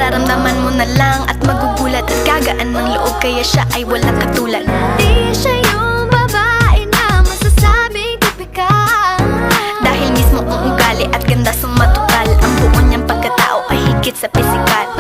Mararamdaman mo na lang at magugulat at gagaan ng loob, kaya siya ay walang katulad. Di siya yung babae na masasabing tipikal, dahil mismo ang ugali at ganda sumatotal. Ang buo niyang pagkatao ay higit sa pisikal.